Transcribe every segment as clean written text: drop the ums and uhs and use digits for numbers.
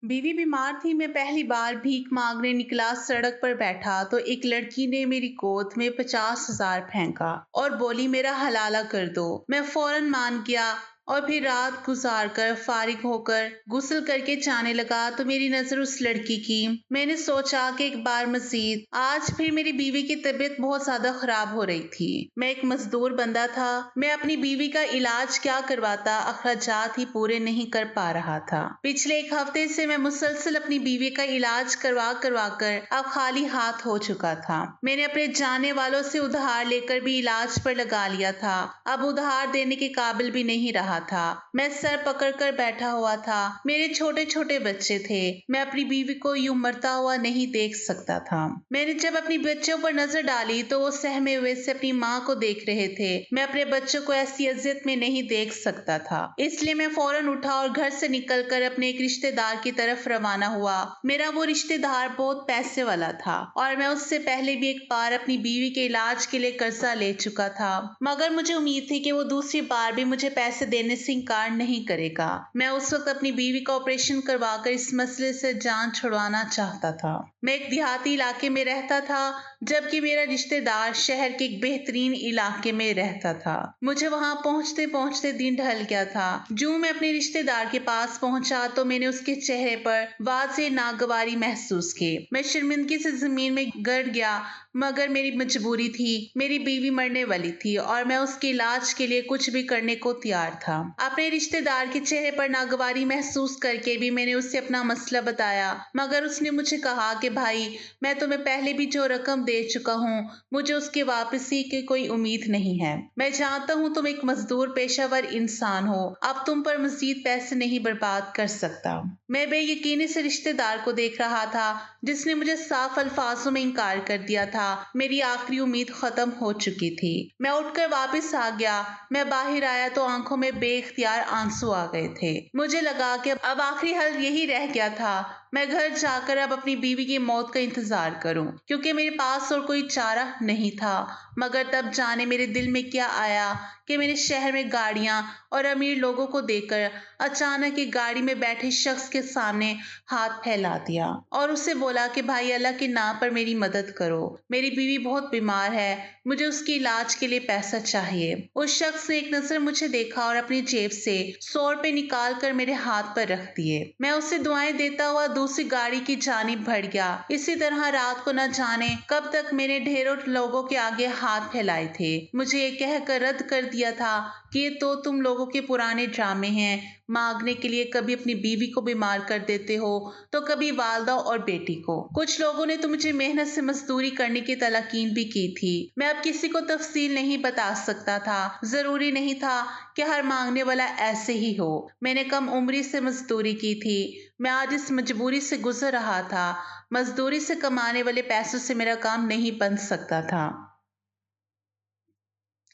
बीवी बीमार थी। मैं पहली बार भीख मांगने निकला। सड़क पर बैठा तो एक लड़की ने मेरी गोद में 50,000 फेंका और बोली मेरा हलाला कर दो। मैं फौरन मान गया और फिर रात गुजार कर फारिग होकर गुस्ल करके जाने लगा तो मेरी नजर उस लड़की की। मैंने सोचा कि एक बार मजीद। आज फिर मेरी बीवी की तबीयत बहुत ज्यादा खराब हो रही थी। मैं एक मजदूर बंदा था। मैं अपनी बीवी का इलाज क्या करवाता, अखराजात ही पूरे नहीं कर पा रहा था। पिछले एक हफ्ते से मैं मुसलसल अपनी बीवी का इलाज करवा करवा कर अब खाली हाथ हो चुका था। मैंने अपने जाने वालों से उधार लेकर भी इलाज पर लगा लिया था। अब उधार देने के काबिल भी नहीं रहा था। मैं सर पकड़कर बैठा हुआ था। मेरे छोटे छोटे बच्चे थे। मैं अपनी बीवी को यूं मरता हुआ नहीं देख सकता था। मैंने जब अपनी बच्चों पर नजर डाली तो वो सहमे हुए से अपनी माँ को देख रहे थे। मैं अपने बच्चों को ऐसी अजियत में नहीं देख सकता था, इसलिए मैं फौरन उठा और घर से निकलकर अपने एक रिश्तेदार की तरफ रवाना हुआ। मेरा वो रिश्तेदार बहुत पैसे वाला था और मैं उससे पहले भी एक बार अपनी बीवी के इलाज के लिए कर्जा ले चुका था, मगर मुझे उम्मीद थी कि वो दूसरी बार भी मुझे पैसे देने से इनकार नहीं करेगा। मैं उस वक्त अपनी बीवी का ऑपरेशन करवाकर इस मसले से जान छुड़वाना चाहता था। मैं एक देहाती इलाके में रहता था, जबकि मेरा रिश्तेदार शहर के एक बेहतरीन इलाके में रहता था। मुझे वहां पहुंचते पहुंचते दिन ढल गया था। जो मैं अपने रिश्तेदार के पास पहुंचा तो मैंने उसके चेहरे पर वाज़ेह नागवारी महसूस की। मैं शर्मिंदगी से जमीन में गिर गया, मगर मेरी मजबूरी थी। मेरी बीवी मरने वाली थी और मैं उसके इलाज के लिए कुछ भी करने को तैयार था। अपने रिश्तेदार के चेहरे पर नागवारी महसूस करके भी मैंने उसे अपना मसला बताया, मगर उसने मुझे कहा कि भाई, मैं तुम्हें पहले भी जो रकम दे चुका हूँ, मुझे उसकी वापसी की कोई उम्मीद नहीं है। मैं जानता हूँ तुम एक मजदूर पेशावर इंसान हो, अब तुम पर मजीद पैसे नहीं बर्बाद कर सकता। मैं बेयकीनी से रिश्तेदार को देख रहा था, जिसने मुझे साफ अल्फाजों में इनकार कर दिया था। मेरी आखिरी उम्मीद खत्म हो चुकी थी। मैं उठकर वापस आ गया। मैं बाहर आया तो आंखों में बेख्तियार आंसू आ गए थे। मुझे लगा कि अब आखिरी हल यही रह गया था। मैं घर जाकर अब अपनी बीवी की मौत का इंतजार करूं, क्योंकि मेरे पास और कोई चारा नहीं था। मगर तब जाने मेरे दिल में क्या आया कि मेरे शहर में गाड़ियां और अमीर लोगों को देखकर अचानक एक गाड़ी में बैठे शख्स के सामने हाथ फैला दिया और उससे बोला कि भाई, अल्लाह के नाम पर मेरी मदद करो। मेरी बीवी बहुत बीमार है, मुझे उसके इलाज के लिए पैसा चाहिए। उस शख्स ने एक नजर मुझे देखा और अपनी जेब से 100 रुपए निकाल कर मेरे हाथ पर रख दिए। मैं उसे दुआएं देता हुआ दूसरी गाड़ी की जानिब बढ़ गया। इसी तरह रात को न जाने कब तक मैंने ढेरों लोगों के आगे हाथ फैलाए थे। मुझे ये कहकर रद्द कर दिया था कि ये तो तुम लोगों के पुराने ड्रामे हैं। मांगने के लिए कभी अपनी बीवी को बीमार कर देते हो तो कभी वालदा और बेटी को। कुछ लोगों ने तो मुझे मेहनत से मजदूरी करने की तलकीन भी की थी। मैं अब किसी को तफसील नहीं बता सकता था। जरूरी नहीं था कि हर मांगने वाला ऐसे ही हो। मैंने कम उम्री से मजदूरी की थी। मैं आज इस मजबूरी से गुजर रहा था। मजदूरी से कमाने वाले पैसों से मेरा काम नहीं बन सकता था।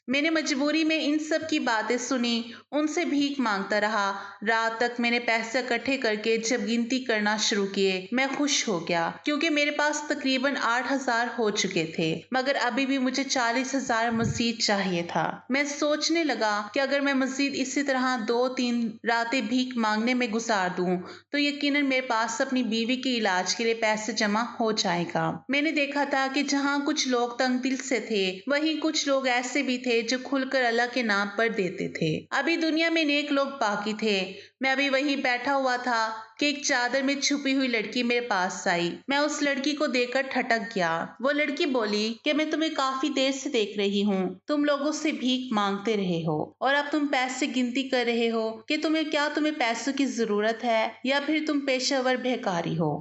मैंने मजबूरी में इन सब की बातें सुनी, उनसे भीख मांगता रहा। रात तक मैंने पैसे इकट्ठे करके जब गिनती करना शुरू किए, मैं खुश हो गया, क्योंकि मेरे पास तकरीबन 8,000 हो चुके थे। मगर अभी भी मुझे 40,000 मजीद चाहिए था। मैं सोचने लगा कि अगर मैं मजीद इसी तरह 2-3 रातें भीख मांगने में गुजार दूं तो यकीनन मेरे पास अपनी बीवी के इलाज के लिए पैसे जमा हो जाएगा। मैंने देखा था कि जहाँ कुछ लोग तंग दिल से थे, वहीं कुछ लोग ऐसे भी थे जो खुलकर अल्लाह के नाम पर देते थे। अभी दुनिया में नेक लोग बाकी थे। मैं अभी वहीं बैठा हुआ था कि एक चादर में छुपी हुई लड़की मेरे पास आई। मैं उस लड़की को देखकर ठटक गया। वो लड़की बोली कि मैं तुम्हें काफी देर से देख रही हूँ। तुम लोगों से भीख मांगते रहे हो और अब तुम पैसे गिनती कर रहे हो कि तुम्हें पैसों की जरूरत है या फिर तुम पेशेवर भिखारी हो।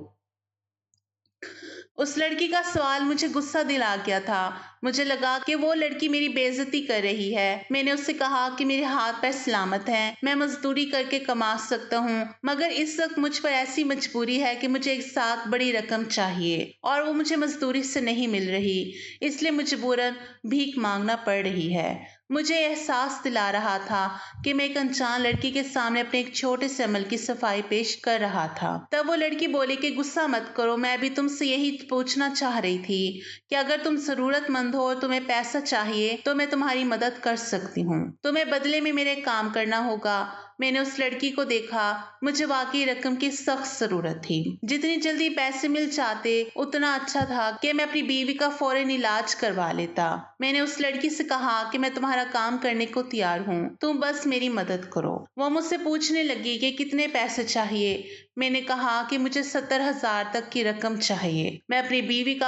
उस लड़की का सवाल मुझे गुस्सा दिला गया था। मुझे लगा कि वो लड़की मेरी बेइज्जती कर रही है। मैंने उससे कहा कि मेरे हाथ पैर सलामत हैं, मैं मजदूरी करके कमा सकता हूँ, मगर इस वक्त मुझ पर ऐसी मजबूरी है कि मुझे एक साथ बड़ी रकम चाहिए और वो मुझे मजदूरी से नहीं मिल रही, इसलिए मजबूरन भीख मांगना पड़ रही है। मुझे एहसास दिला रहा था कि मैं एक अनजान लड़की के सामने अपने एक छोटे से अमल की सफाई पेश कर रहा था। तब वो लड़की बोली कि गुस्सा मत करो, मैं भी तुमसे यही पूछना चाह रही थी कि अगर तुम जरूरतमंद हो और तुम्हें पैसा चाहिए तो मैं तुम्हारी मदद कर सकती हूँ। तुम्हें बदले में मेरे काम करना होगा। میں نے اس لڑکی کو دیکھا۔ مجھے واقعی رقم کی سخت ضرورت تھی۔ جتنی جلدی پیسے مل جاتے اتنا اچھا تھا کہ میں اپنی بیوی کا فوراً علاج کروا لیتا۔ میں نے اس لڑکی سے کہا کہ میں تمہارا کام کرنے کو تیار ہوں، تم بس میری مدد کرو۔ وہ مجھ سے پوچھنے لگی کہ کتنے پیسے چاہیے۔ میں نے کہا کہ مجھے 70,000 تک کی رقم چاہیے۔ میں نے اپنی بیوی کا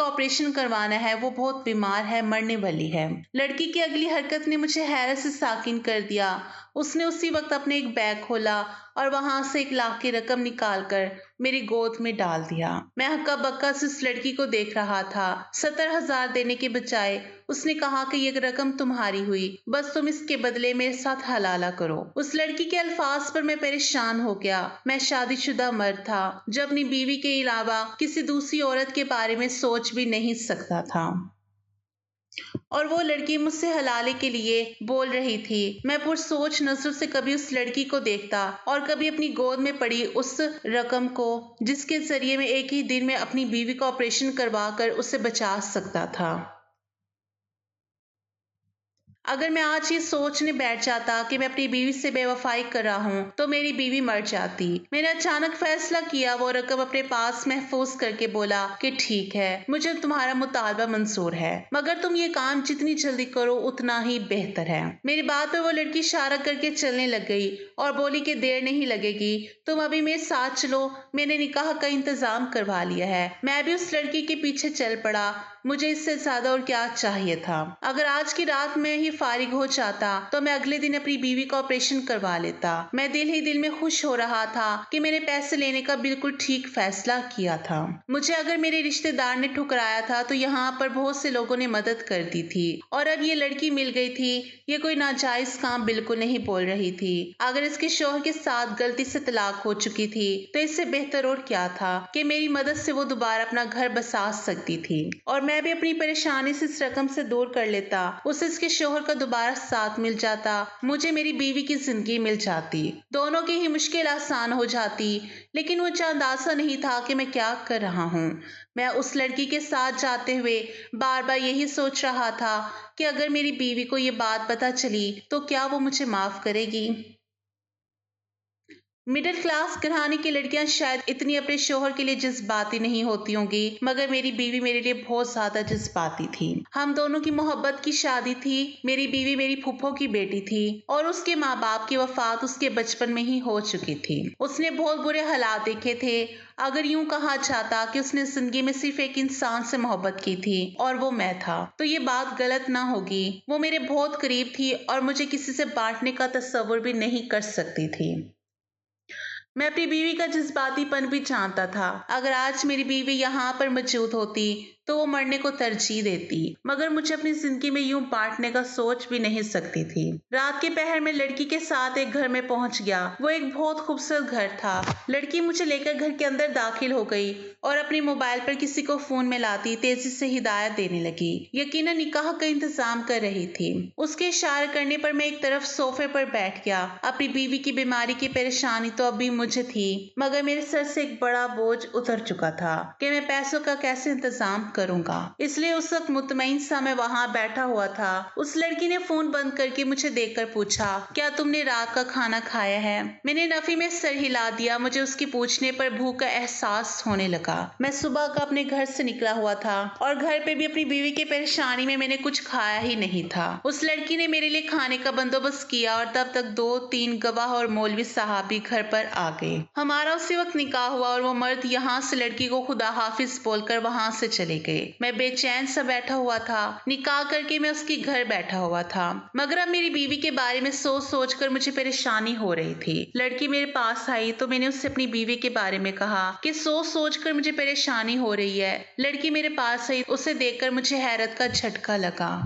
آپریشن کروانا ہے، وہ بہت بیمار ہے، مرنے والی ہے۔ لڑکی کی اگلی حرکت نے مجھے حیرت سے ساکن کر دیا۔ اس نے اسی وقت اپنے ایک بیگ کھولا اور وہاں سے 1,00,000 کی رقم نکال کر میری گود میں ڈال دیا۔ میں ہکا بکا سے اس لڑکی کو دیکھ رہا تھا۔ 70,000 دینے کے بجائے اس نے کہا کہ یہ رقم تمہاری ہوئی، بس تم اس کے بدلے میرے ساتھ حلالہ کرو۔ اس لڑکی کے الفاظ پر میں پریشان ہو گیا۔ میں شادی شدہ مرد تھا جو اپنی بیوی کے علاوہ کسی دوسری عورت کے بارے میں سوچ بھی نہیں سکتا تھا، اور وہ لڑکی مجھ سے حلالے کے لیے بول رہی تھی۔ میں پرسوچ نظروں سے کبھی اس لڑکی کو دیکھتا اور کبھی اپنی گود میں پڑی اس رقم کو، جس کے ذریعے میں ایک ہی دن میں اپنی بیوی کا آپریشن کروا کر اسے بچا سکتا تھا۔ اگر میں آج یہ سوچنے بیٹھ جاتا کہ میں اپنی بیوی سے بے وفائی کر رہا ہوں تو میری بیوی مر جاتی۔ میں نے اچانک فیصلہ کیا، وہ رقم اپنے پاس محفوظ کر کے بولا کہ ٹھیک ہے، مجھے تمہارا مطالبہ منظور ہے، مگر تم یہ کام جتنی جلدی کرو اتنا ہی بہتر ہے۔ میری بات پر وہ لڑکی اشارہ کر کے چلنے لگ گئی اور بولی کہ دیر نہیں لگے گی، تم ابھی میرے ساتھ چلو، میں نے نکاح کا انتظام کروا لیا ہے۔ میں بھی اس لڑکی کے پیچھے چل پڑا۔ مجھے اس سے زیادہ اور کیا چاہیے تھا؟ اگر آج کی رات میں ہی فارغ ہو جاتا تو میں اگلے دن اپنی بیوی کا آپریشن کروا لیتا۔ میں دل ہی دل میں خوش ہو رہا تھا کہ میں نے پیسے لینے کا بالکل ٹھیک فیصلہ کیا تھا۔ مجھے اگر میرے رشتے دار نے ٹھکرایا تھا تو یہاں پر بہت سے لوگوں نے مدد کر دی تھی، اور اب یہ لڑکی مل گئی تھی۔ یہ کوئی ناجائز کام بالکل نہیں بول رہی تھی۔ اگر اس کے شوہر کے ساتھ غلطی سے طلاق ہو چکی تھی تو اس سے بہتر اور کیا تھا کہ میری مدد سے وہ دوبارہ اپنا گھر بسا سکتی تھی، اور میں بھی اپنی پریشانی سے اس رقم سے دور کر لیتا۔ اسے اس کے شوہر کا دوبارہ ساتھ مل جاتا، مجھے میری بیوی کی زندگی مل جاتی، دونوں کی ہی مشکل آسان ہو جاتی۔ لیکن مجھے اندازہ نہیں تھا کہ میں کیا کر رہا ہوں۔ میں اس لڑکی کے ساتھ جاتے ہوئے بار بار یہی سوچ رہا تھا کہ اگر میری بیوی کو یہ بات پتہ چلی تو کیا وہ مجھے معاف کرے گی؟ مڈل کلاس گھرانے کی لڑکیاں شاید اتنی اپنے شوہر کے لیے جذباتی نہیں ہوتی ہوں گی، مگر میری بیوی میرے لیے بہت زیادہ جذباتی تھی۔ ہم دونوں کی محبت کی شادی تھی۔ میری بیوی میری پھپھو کی بیٹی تھی اور اس کے ماں باپ کی وفات اس کے بچپن میں ہی ہو چکی تھی۔ اس نے بہت برے حالات دیکھے تھے۔ اگر یوں کہا جاتا کہ اس نے زندگی میں صرف ایک انسان سے محبت کی تھی اور وہ میں تھا تو یہ بات غلط نہ ہوگی۔ وہ میرے بہت قریب تھی اور مجھے کسی سے بانٹنے کا تصور بھی نہیں کر سکتی تھی۔ میں اپنی بیوی کا جذباتی پن بھی جانتا تھا۔ اگر آج میری بیوی یہاں پر موجود ہوتی تو وہ مرنے کو ترجیح دیتی، مگر مجھے اپنی زندگی میں یوں بانٹنے کا سوچ بھی نہیں سکتی تھی۔ رات کے پہر میں لڑکی کے ساتھ ایک گھر میں پہنچ گیا۔ وہ ایک بہت خوبصورت گھر تھا۔ لڑکی مجھے لے کر گھر کے اندر داخل ہو گئی اور اپنے موبائل پر کسی کو فون میں لاتی تیزی سے ہدایت دینے لگی۔ یقیناً نکاح کا انتظام کر رہی تھی۔ اس کے اشارے کرنے پر میں ایک طرف صوفے پر بیٹھ گیا۔ اپنی بیوی کی بیماری کی پریشانی تو اب بھی مجھے تھی، مگر میرے سر سے ایک بڑا بوجھ اتر چکا تھا کہ میں پیسوں کا کیسے انتظام کروں گا۔ اس لیے اس وقت مطمئن سا میں وہاں بیٹھا ہوا تھا۔ اس لڑکی نے فون بند کر کے مجھے دیکھ کر پوچھا، کیا تم نے رات کا کھانا کھایا ہے؟ میں نے نفی میں سر ہلا دیا۔ مجھے اس کی پوچھنے پر بھوک کا احساس ہونے لگا۔ میں صبح کا اپنے گھر سے نکلا ہوا تھا اور گھر پہ بھی اپنی بیوی کی پریشانی میں نے کچھ کھایا ہی نہیں تھا۔ اس لڑکی نے میرے لیے کھانے کا بندوبست کیا اور تب تک 2-3 گواہ اور مولوی صاحب بھی گھر پر آ گئے۔ ہمارا اسی وقت نکاح ہوا اور وہ مرد یہاں سے لڑکی کو خدا حافظ بول کر وہاں سے چلے گئے۔ میں بے چین سا بیٹھا ہوا تھا۔ نکاح کر کے میں اس کے گھر بیٹھا ہوا تھا، مگر اب میری بیوی کے بارے میں سوچ سوچ کر مجھے پریشانی ہو رہی تھی۔ لڑکی میرے پاس آئی تو میں نے اس سے اپنی بیوی کے بارے میں کہا کہ سوچ سوچ کر مجھے پریشانی ہو رہی ہے۔ لڑکی میرے پاس آئی، اسے دیکھ کر مجھے حیرت کا جھٹکا لگا۔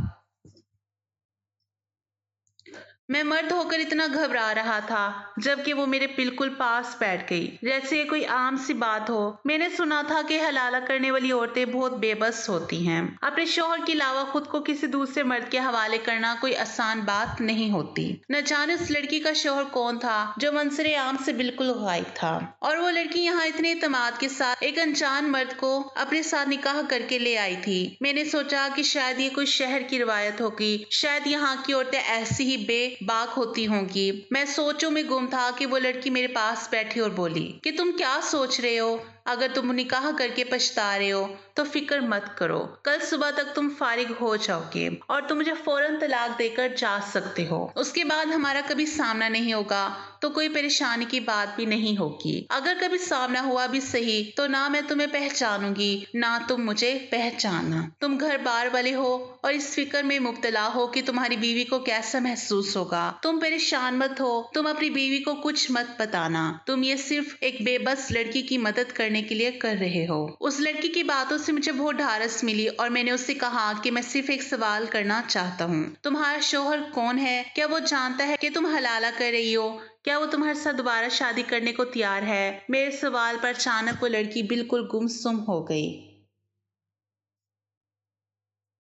میں مرد ہو کر اتنا گھبرا رہا تھا جبکہ وہ میرے بالکل پاس بیٹھ گئی جیسے یہ کوئی عام سی بات ہو۔ میں نے سنا تھا کہ حلالہ کرنے والی عورتیں بہت بے بس ہوتی ہیں۔ اپنے شوہر کے علاوہ خود کو کسی دوسرے مرد کے حوالے کرنا کوئی آسان بات نہیں ہوتی۔ نہ جانے اس لڑکی کا شوہر کون تھا جو منظر عام سے بالکل غائب تھا، اور وہ لڑکی یہاں اتنے اعتماد کے ساتھ ایک انجان مرد کو اپنے ساتھ نکاح کر کے لے آئی تھی۔ میں نے سوچا کہ شاید یہ کوئی شہر کی روایت ہوگی، شاید یہاں کی عورتیں ایسی ہی بے बाक होती होंगी। मैं सोचों में गुम था कि वो लड़की मेरे पास बैठी और बोली कि तुम क्या सोच रहे हो? अगर तुम निकाह करके पछता रहे हो तो फिक्र मत करो, कल सुबह तक तुम फारिग हो जाओगे और तुम मुझे फौरन तलाक देकर जा सकते हो। उसके बाद हमारा कभी सामना नहीं होगा तो कोई परेशानी की बात भी नहीं होगी। अगर कभी सामना हुआ भी सही तो ना मैं तुम्हें पहचानूंगी ना तुम मुझे पहचानना। तुम घर बार वाले हो और इस फिक्र में मुब्तला हो कि तुम्हारी बीवी को कैसा महसूस होगा। तुम परेशान मत हो, तुम अपनी बीवी को कुछ मत बताना। तुम ये सिर्फ एक बेबस लड़की की मदद करने के लिए कर रहे हो। उस लड़की की बातों से मुझे बहुत ढारस मिली और मैंने उससे कहा कि मैं सिर्फ एक सवाल करना चाहता हूँ। तुम्हारा शोहर कौन है? क्या वो जानता है कि तुम हलाला कर रही हो? क्या वो तुम्हारे साथ दोबारा शादी करने को तैयार है? मेरे सवाल पर अचानक वो लड़की बिल्कुल गुमसुम हो गई।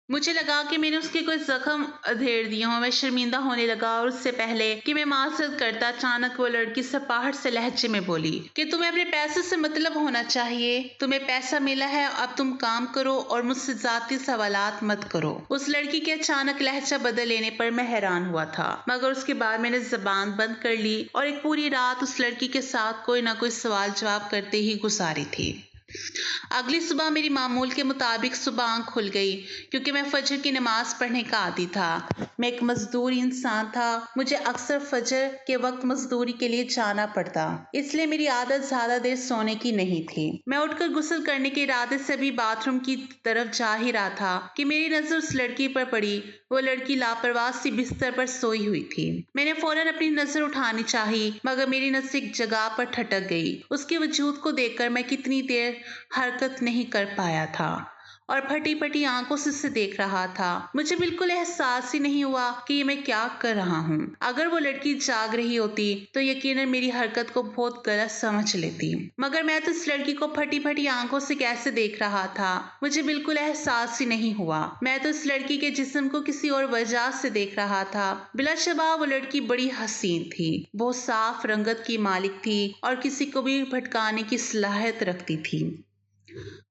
मुझे लगा कि मैंने उसके कोई जख्म अधेड़ दिए हों। मैं शर्मिंदा होने लगा और उससे पहले कि मैं माजरत करता अचानक वो लड़की सपाहट से लहजे में बोली कि तुम्हें अपने पैसे से मतलब होना चाहिए। तुम्हें पैसा मिला है, अब तुम काम करो और मुझसे जाती सवालात मत करो। उस लड़की के अचानक लहजा बदल लेने पर मैं हैरान हुआ था, मगर उसके बाद मैंने जबान बंद कर ली और एक पूरी रात उस लड़की के साथ कोई ना कोई सवाल जवाब करते ही गुजारी थी। अगली सुबह मेरी मामूल के मुताबिक सुबह आंख खुल गई क्योंकि मैं फजर की नमाज पढ़ने का आदी था। मैं एक मजदूर इंसान था, मुझे अक्सर फजर के वक्त मजदूरी के लिए जाना पड़ता, इसलिए मेरी आदत ज्यादा देर सोने की नहीं थी। मैं उठकर गुस्ल करने के इरादे से भी बाथरूम की तरफ जा ही रहा था कि मेरी नजर उस लड़की पर पड़ी। वो लड़की लापरवाह सी बिस्तर पर सोई हुई थी। मैंने फौरन अपनी नजर उठानी चाही, मगर मेरी नजर एक जगह पर ठटक गई। उसके वजूद को देखकर मैं कितनी देर हरकत नहीं कर पाया था और फटी फटी आंखों से उसे देख रहा था। मुझे बिल्कुल एहसास ही नहीं हुआ कि ये मैं क्या कर रहा हूँ। अगर वो लड़की जाग रही होती तो यकीनन मेरी हरकत को बहुत गलत समझ लेती, मगर मैं तो इस लड़की को फटी फटी आंखों से कैसे देख रहा था, मुझे बिल्कुल एहसास ही नहीं हुआ। मैं तो इस लड़की के जिस्म को किसी और वजह से देख रहा था। बिलाशुबा वो लड़की बड़ी हसीन थी, बहुत साफ रंगत की मालिक थी और किसी को भी भटकाने की सलाहियत रखती थी।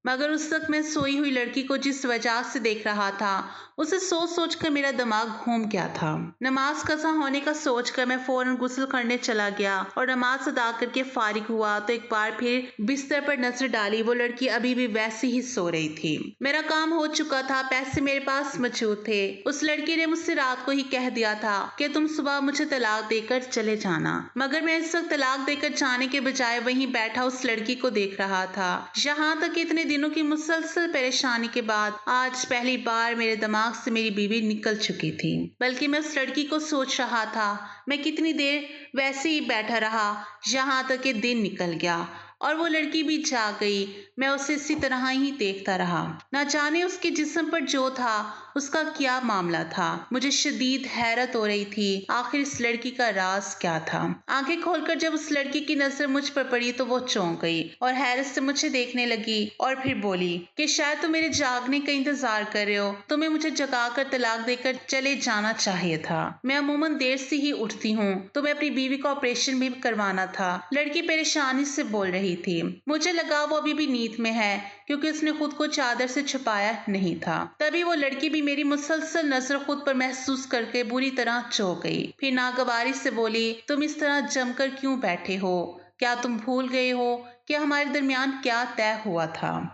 मगर उस वक्त मैं सोई हुई लड़की को जिस वजह से देख रहा था उसे सोच सोच कर मेरा दिमाग घूम गया था। नमाज कज़ा होने का सोचकर मैं फौरन गुस्ल करने चला गया और नमाज अदा करके फारिग हुआ तो एक बार फिर बिस्तर पर नजर डाली। वो लड़की अभी भी वैसी ही सो रही थी। मेरा काम हो चुका था, पैसे मेरे पास मौजूद थे। उस लड़की ने मुझसे रात को ही कह दिया था कि तुम सुबह मुझे तलाक देकर चले जाना, मगर मैं इस वक्त तलाक देकर जाने के बजाय वहीं बैठा उस लड़की को देख रहा था। यहाँ तक इतने दिनों की मुसलसल परेशानी के बाद आज पहली बार मेरे दिमाग से मेरी बीवी निकल चुकी थी। बल्कि मैं उस लड़की को सोच रहा था। मैं कितनी देर वैसे ही बैठा रहा, यहाँ तक कि दिन निकल गया और वो लड़की भी जाग गई। मैं उसे इसी तरह ही देखता रहा। ना जाने उसके जिस्म पर जो था उसका क्या मामला था। मुझे शदीद हैरत हो रही थी, आखिर इस लड़की का राज क्या था। आंखें खोलकर जब उस लड़की की नजर मुझ पर पड़ी तो वो चौंक गई और हैरत से मुझे देखने लगी और फिर बोली कि शायद तुम मेरे जागने का इंतजार कर रहे हो। तुम्हें मुझे जगाकर तलाक देकर चले जाना चाहिए था। मैं अमूमन देर से ही उठती हूँ। तुम्हें अपनी बीवी का ऑपरेशन भी करवाना था। लड़की परेशानी से बोल रही थी। मुझे लगा वो अभी भी नींद में है क्योंकि उसने खुद को चादर से छुपाया नहीं था। तभी वो लड़की भी मेरी मुसलसल नजर खुद पर महसूस करके बुरी तरह चौंक गई। फिर नागवारी से बोली, तुम इस तरह जमकर क्यों बैठे हो? क्या तुम भूल गए हो कि हमारे दरमियान क्या तय हुआ था?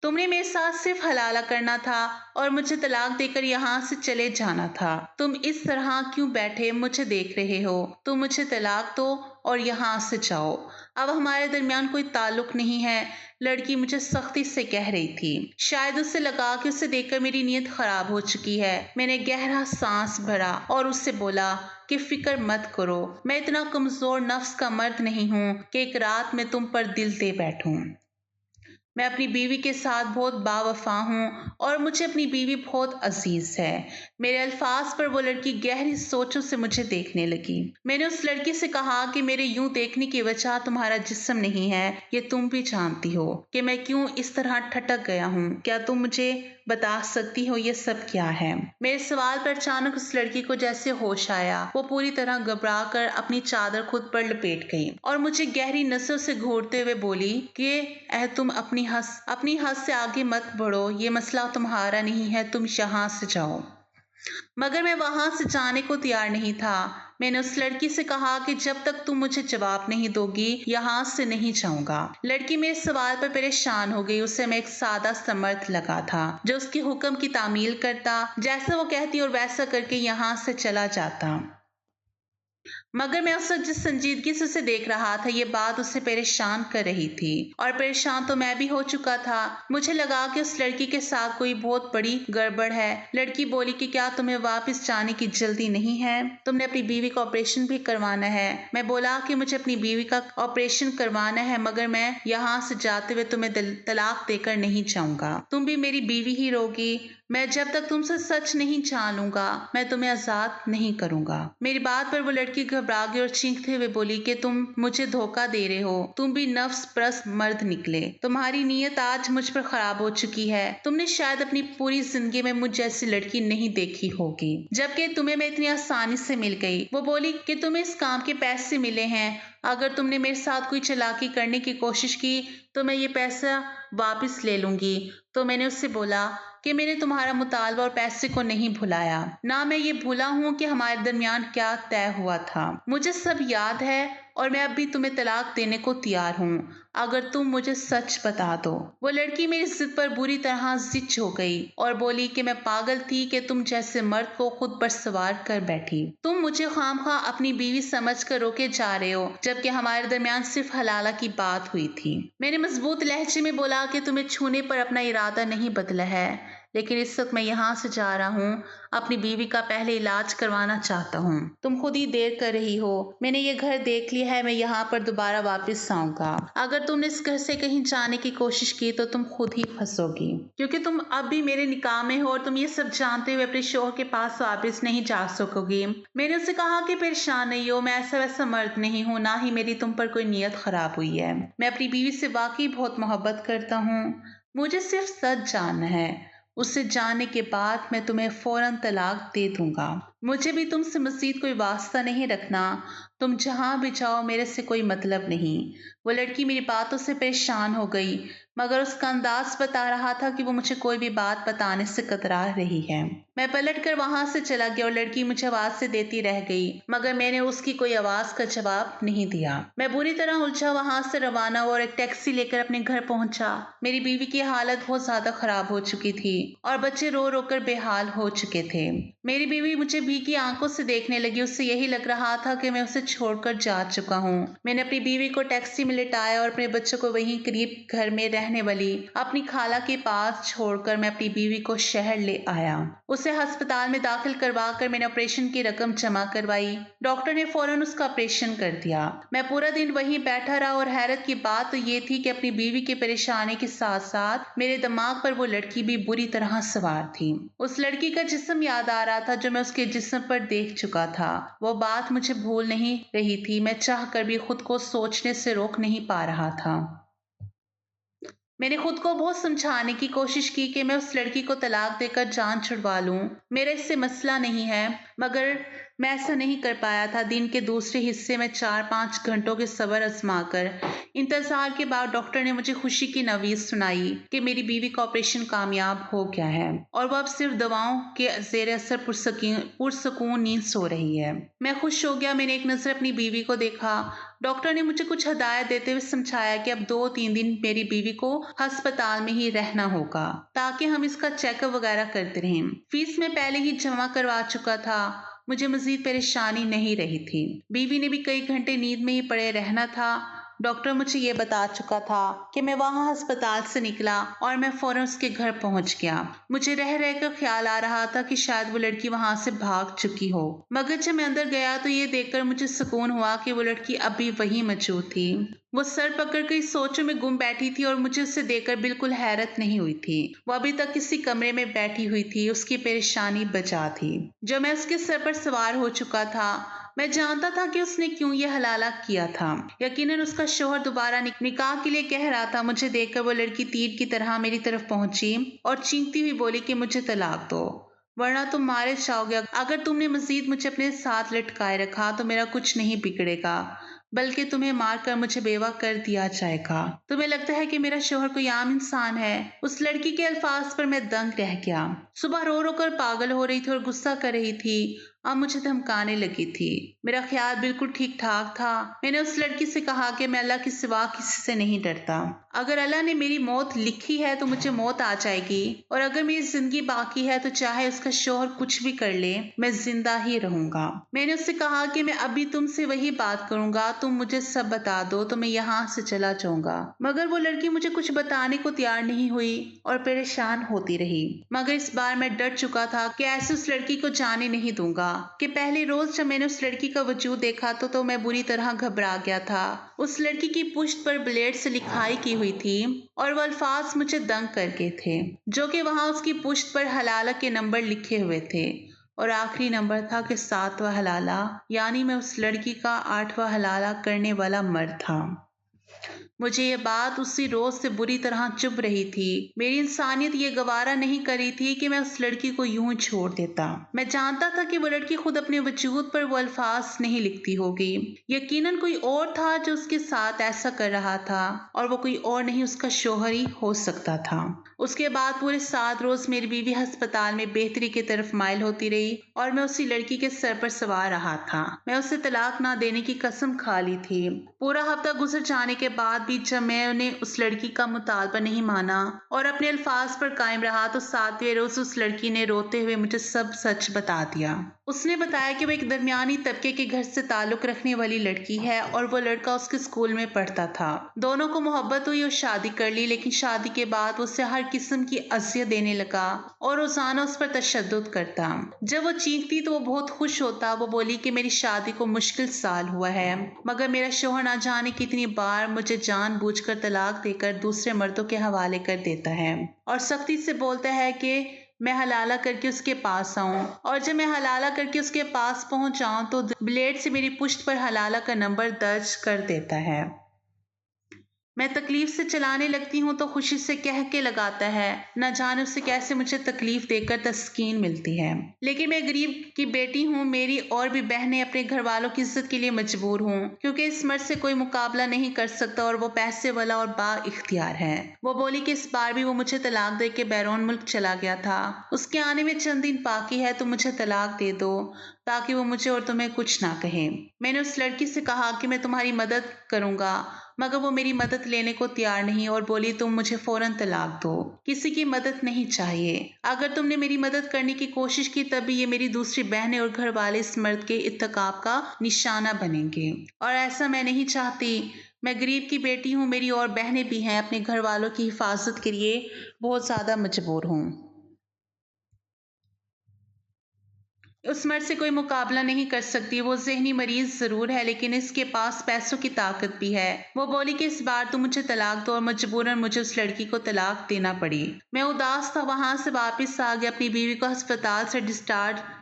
तुमने मेरे साथ सिर्फ हलाला करना था और मुझे तलाक देकर यहाँ से चले जाना था। तुम इस तरह क्यों बैठे मुझे देख रहे हो? तुम मुझे तलाक दो और यहाँ से जाओ। अब हमारे दरमियान कोई ताल्लुक नहीं है, लड़की मुझे सख्ती से कह रही थी। शायद उसे लगा कि उसे देखकर मेरी नीयत खराब हो चुकी है। मैंने गहरा सांस भरा और उससे बोला कि फिक्र मत करो, मैं इतना कमजोर नफ्स का मर्द नहीं हूँ कि एक रात में तुम पर दिल दे बैठूं। मैं अपनी बीवी के साथ बहुत बावफा हूँ और मुझे अपनी बीवी बहुत अजीज है। मेरे अल्फाज पर वो लड़की गहरी सोचों से मुझे देखने लगी। मैंने उस लड़की से कहा कि मेरे यूं देखने की वजह तुम्हारा जिस्म नहीं है, ये तुम भी जानती हो कि मैं क्यों इस तरह ठटक गया हूँ। क्या तुम मुझे बता सकती हो ये सब क्या है? मेरे सवाल पर अचानक उस लड़की को जैसे होश आया। वो पूरी तरह घबरा कर अपनी चादर खुद पर लपेट गई और मुझे गहरी नसों से घूरते हुए बोली कि तुम अपनी हद से आगे मत बढ़ो, ये मसला तुम्हारा नहीं है, तुम यहाँ से जाओ। मगर मैं वहां से जाने को तैयार नहीं था। मैंने उस लड़की से कहा कि जब तक तुम मुझे जवाब नहीं दोगी यहाँ से नहीं जाऊंगा। लड़की मेरे सवाल पर परेशान हो गई। उसे मैं एक सादा समर्थ लगा था जो उसके हुक्म की तामील करता, जैसा वो कहती और वैसा करके यहाँ से चला जाता। मगर मैं उस वक्त जिस संजीदगी से उसे देख रहा था, ये बात उसे परेशान कर रही थी और परेशान तो मैं भी हो चुका था। मुझे लगा कि उस लड़की के साथ कोई बहुत बड़ी गड़बड़ है। लड़की बोली कि क्या तुम्हें वापस जाने की जल्दी नहीं है? तुमने अपनी बीवी का ऑपरेशन भी करवाना है। मैं बोला कि मुझे अपनी बीवी का ऑपरेशन करवाना है, मगर मैं यहाँ से जाते हुए तुम्हें तलाक देकर नहीं जाऊंगा। तुम भी मेरी बीवी ही रहोगी। मैं जब तक तुमसे सच नहीं जान लूंगा मैं तुम्हें आजाद नहीं करूंगा। मेरी बात पर वो लड़की घबरा गई और चीखते हुए बोली कि तुम मुझे धोखा दे रहे हो। तुम भी नफ्स परस्त मर्द निकले। तुम्हारी नीयत आज मुझ पर खराब हो चुकी है। तुमने शायद अपनी पूरी जिंदगी में मुझ जैसी लड़की नहीं देखी होगी, जबकि तुम्हें मैं इतनी आसानी से मिल गई। वो बोली कि तुम्हें इस काम के पैसे मिले हैं। अगर तुमने मेरे साथ कोई चालाकी करने की कोशिश की तो मैं ये पैसा वापस ले लूंगी। तो मैंने उससे बोला कि मैंने तुम्हारा मुतालबा और पैसे को नहीं भुलाया, ना मैं ये भूला हूँ कि हमारे दरमियान क्या तय हुआ था। मुझे सब याद है और मैं अब भी तुम्हें तलाक देने को तैयार हूँ अगर तुम मुझे सच बता दो। वो लड़की मेरी जिद पर बुरी तरह जिच हो गई और बोली कि मैं पागल थी कि तुम जैसे मर्द को खुद पर सवार कर बैठी। तुम मुझे खामखा अपनी बीवी समझ कर रोके जा रहे हो, जबकि हमारे दरमियान सिर्फ हलाला की बात हुई थी। मैंने मजबूत लहजे में बोला कि तुम्हें छूने पर अपना इरादा नहीं बदला है, लेकिन इस वक्त मैं यहाँ से जा रहा हूँ। अपनी बीवी का पहले इलाज करवाना चाहता हूँ। तुम खुद ही देर कर रही हो। मैंने ये घर देख लिया है। मैं यहाँ पर दोबारा वापस आऊंगा। अगर तुमने इस घर से कहीं जाने की कोशिश की तो तुम खुद ही फंसोगी, क्योंकि तुम अब भी मेरे निकाह में हो और तुम ये सब जानते हुए अपने शोहर के पास वापस नहीं जा सकोगी। मैंने उससे कहा कि परेशान नहीं हो, मैं ऐसा वैसा मर्द नहीं हूँ, ना ही मेरी तुम पर कोई नीयत खराब हुई है। मैं अपनी बीवी से वाकई बहुत मोहब्बत करता हूँ। मुझे सिर्फ सच जानना है। उससे जाने के बाद मैं तुम्हें फौरन तलाक दे दूंगा। मुझे भी तुमसे मजीद कोई वास्ता नहीं रखना। तुम जहां भी जाओ मेरे से कोई मतलब नहीं। वो लड़की मेरी बातों से परेशान हो गई, मगर उसका अंदाज बता रहा था कि वो मुझे कोई भी बात बताने से कतरा रही है। मैं पलट कर वहां से चला गया और लड़की मुझे आवाज से देती रह गई, मगर मैंने उसकी कोई आवाज का जवाब नहीं दिया। मैं बुरी तरह उलझा वहां से रवाना हुआ और एक टैक्सी लेकर अपने घर पहुंचा। मेरी बीवी की हालत बहुत ज्यादा खराब हो चुकी थी और बच्चे रो रो कर बेहाल हो चुके थे। मेरी बीवी मुझे भीगी आंखों से देखने लगी। उससे यही लग रहा था कि मैं उसे छोड़कर जा चुका हूँ। मैंने अपनी बीवी को टैक्सी में लिटाया और अपने बच्चों को वहीं करीब घर में रहने वाली अपनी खाला के पास छोड़कर मैं अपनी बीवी को शहर ले आया। उसे अस्पताल में दाखिल करवा कर मैंने ऑपरेशन की रकम जमा करवाई। डॉक्टर ने फौरन उसका ऑपरेशन कर दिया। मैं पूरा दिन वहीं बैठा रहा और हैरत की बात तो ये थी कि अपनी बीवी की परेशानी के साथ साथ मेरे दिमाग पर वो लड़की भी बुरी तरह सवार थी। उस लड़की का जिस्म याद आ रहा था जो मैं उसके जिस्म पर देख चुका था। वो बात मुझे भूल नहीं रही थी। मैं चाह कर भी खुद को सोचने से रोक नहीं पा रहा था। मैंने खुद को बहुत समझाने की कोशिश की कि मैं उस लड़की को तलाक देकर जान छुड़वा लूं। मेरा इससे मसला नहीं है, मगर मैं ऐसा नहीं कर पाया था। दिन के दूसरे हिस्से में 4-5 घंटों के सब्र आजमा कर इंतजार के बाद डॉक्टर ने मुझे खुशी की नवीज सुनाई कि मेरी बीवी का ऑपरेशन कामयाब हो गया है और वह अब सिर्फ दवाओं के जेर असर पुरसकून नींद सो रही है। मैं खुश हो गया। मैंने एक नजर अपनी बीवी को देखा। डॉक्टर ने मुझे कुछ हदायत देते हुए समझाया कि अब 2-3 दिन मेरी बीवी को अस्पताल में ही रहना होगा ताकि हम इसका चेकअप वगैरह करते रहें। फीस मैं पहले ही जमा करवा चुका था। मुझे मजीद परेशानी नहीं रही थी। बीवी ने भी कई घंटे नींद में ही पड़े रहना था। डॉक्टर मुझे ये बता चुका था कि मैं वहां अस्पताल से निकला और मैं फौरन उसके घर पहुंच गया। मुझे रह रहकर ख्याल आ रहा था कि शायद वो लड़की वहां से भाग चुकी हो, मगर जब मैं अंदर गया तो ये देखकर मुझे सुकून हुआ कि वो लड़की अभी वहीं मौजूद थी। वो सर पकड़ कर सोचों में गुम बैठी थी और मुझे उसे देखकर बिल्कुल हैरत नहीं हुई थी। वो अभी तक किसी कमरे में बैठी हुई थी। उसकी परेशानी बचा थी जो मैं उसके सर पर सवार हो चुका था। मैं जानता था कि उसने क्यों ये हलाला किया था। यकीनन उसका शोहर दोबारा निकाह के लिए कह रहा था। मुझे देखकर वो लड़की तीर की तरह मेरी तरफ पहुंची और चीखती हुई बोली कि मुझे तलाक दो, वरना तुम मारे जाओगे। अगर तुमने मजीद मुझे अपने साथ लटकाए रखा तो मेरा कुछ नहीं बिगड़ेगा। बल्कि तुम्हें मार कर मुझे बेवा कर दिया जाएगा। तुम्हें लगता है कि मेरा शोहर कोई आम इंसान है? उस लड़की के अल्फाज पर मैं दंग रह गया। सुबह रो रो कर पागल हो रही थी और गुस्सा कर रही थी। अब मुझे धमकाने लगी थी। मेरा ख्याल बिल्कुल ठीक ठाक था। मैंने उस लड़की से कहा कि मैं अल्लाह के सिवा किसी से नहीं डरता। अगर अल्लाह ने मेरी मौत लिखी है तो मुझे मौत आ जाएगी, और अगर मेरी जिंदगी बाकी है तो चाहे उसका शोहर कुछ भी कर ले, मैं जिंदा ही रहूंगा। मैंने उससे कहा कि मैं अभी तुमसे वही बात करूंगा, तुम मुझे सब बता दो तो मैं यहाँ से चला जाऊंगा। मगर वो लड़की मुझे कुछ बताने को तैयार नहीं हुई और परेशान होती रही। मगर इस बार मैं डर चुका था कि ऐसे उस लड़की को जाने नहीं दूंगा। कि पहले रोज जब मैंने उस लड़की का वजूद देखा तो मैं बुरी तरह घबरा गया था। उस लड़की की पुश्त पर ब्लेड से लिखाई की हुई थी और वो अल्फाज मुझे दंग करके थे, जो कि वहां उसकी पुश्त पर हलाला के नंबर लिखे हुए थे। और आखिरी नंबर था कि 7वां हलाला, यानी मैं उस लड़की का 8वां हलाला करने वाला मर्द था। मुझे ये बात उसी रोज से बुरी तरह चुभ रही थी। मेरी इंसानियत ये गवारा नहीं कर रही थी कि मैं उस लड़की को यूं छोड़ देता। मैं जानता था कि वो लड़की खुद अपने वजूद पर वो अल्फाज नहीं लिखती होगी। यकीनन कोई और था जो उसके साथ ऐसा कर रहा था, और वो कोई और नहीं उसका शोहर ही हो सकता था। उसके बाद पूरे 7 रोज मेरी बीवी अस्पताल में बेहतरी की तरफ माइल होती रही और मैं उसी लड़की के सर पर सवार रहा था। मैं उसे तलाक ना देने की कसम खा ली थी। पूरा हफ्ता गुजर जाने के बाद भी जब मैंने उस लड़की का मुतालबा नहीं माना और अपने अल्फाज पर कायम रहा तो 7वें रोज उस लड़की ने रोते हुए मुझे सब सच बता दिया। उसने बताया कि वो एक दरमियानी तबके के घर से ताल्लुक रखने वाली लड़की है और वो लड़का उसके स्कूल में पढ़ता था। दोनों को मोहब्बत हुई और शादी कर ली, लेकिन शादी के बाद वो उसे हर किस्म की अजियत देने लगा और रोजाना उस पर तशद्दुद करता। जब वो चीखती तो वो बहुत खुश होता। वो बोली कि मेरी शादी को मुश्किल साल हुआ है, मगर मेरा शोहर ना जाने कितनी बार मुझे जानबूझकर तलाक देकर दूसरे मर्दों के हवाले कर देता है और सख्ती से बोलता है कि मैं हलाला करके उसके पास आऊं, और जब मैं हलाला करके उसके पास पहुंच जाऊं तो ब्लेड से मेरी पुश्त पर हलाला का नंबर दर्ज कर देता है। मैं तकलीफ से चलाने लगती हूँ तो खुशी से कह के लगाता है। न जाने उसे कैसे मुझे तकलीफ देकर तस्कीन मिलती है। लेकिन मैं गरीब की बेटी हूँ, मेरी और भी बहनें अपने घर वालों की इज्जत के लिए मजबूर हूँ, क्योंकि इस मर्द से कोई मुकाबला नहीं कर सकता और वो पैसे वाला और बा इख्तियार है। वो बोली कि इस बार भी वो मुझे तलाक दे के बैरून मुल्क चला गया था। उसके आने में चंद दिन बाकी है, तो मुझे तलाक दे दो ताकि वो मुझे और तुम्हें कुछ ना कहे। मैंने उस लड़की से कहा कि मैं तुम्हारी मदद करूंगा, मगर वो मेरी मदद लेने को तैयार नहीं और बोली तुम मुझे फौरन तलाक दो, किसी की मदद नहीं चाहिए। अगर तुमने मेरी मदद करने की कोशिश की तब भी ये मेरी दूसरी बहनें और घर वाले इस मर्द के इत्तेकाब का निशाना बनेंगे, और ऐसा मैं नहीं चाहती। मैं गरीब की बेटी हूँ, मेरी और बहनें भी हैं, अपने घर वालों की हिफाजत के लिए बहुत ज्यादा मजबूर हूँ। उस मर्द से कोई मुकाबला नहीं कर सकती। वो ज़हनी मरीज ज़रूर है, लेकिन इसके पास पैसों की ताकत भी है। वो बोली कि इस बार तुम मुझे तलाक दो, और मजबूरन मुझे उस लड़की को तलाक देना पड़ी। मैं उदास था। वहां से वापस आ गया। अपनी बीवी को अस्पताल से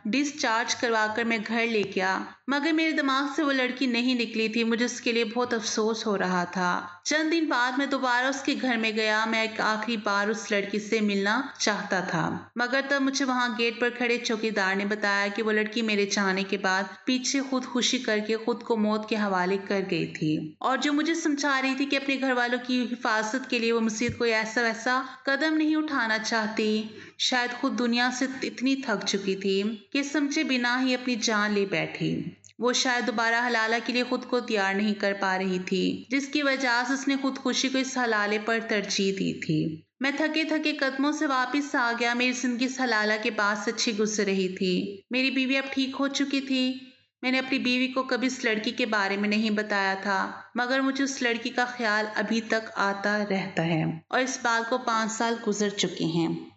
डिस्चार्ज करवा कर मैं घर ले गया, मगर मेरे दिमाग से वो लड़की नहीं निकली थी। मुझे उसके लिए बहुत अफसोस हो रहा था। चंद दिन बाद मैं दोबारा उसके घर में गया। मैं एक आखिरी बार उस लड़की से मिलना चाहता था, मगर तब मुझे वहां गेट पर खड़े चौकीदार ने बताया कि वो लड़की मेरे जाने के बाद पीछे खुदकुशी करके खुद को मौत के हवाले कर गई थी, और जो मुझे समझा रही थी कि अपने घर वालों की हिफाजत के लिए वो मुझसे कोई ऐसा वैसा कदम नहीं उठाना चाहती। शायद खुद दुनिया से इतनी थक चुकी थी कि समझे बिना ही अपनी जान ले बैठी। वो शायद दोबारा हलाला के लिए खुद को तैयार नहीं कर पा रही थी, जिसकी वजह से उसने खुदकुशी को इस हलाले पर तरजीह दी थी। मैं थके थके कदमों से वापस आ गया। मेरी जिंदगी इस हलाला के बाद से अच्छी गुजर रही थी। मेरी बीवी अब ठीक हो चुकी थी। मैंने अपनी बीवी को कभी इस लड़की के बारे में नहीं बताया था, मगर मुझे उस लड़की का ख्याल अभी तक आता रहता है, और इस बात को 5 साल गुजर चुके हैं।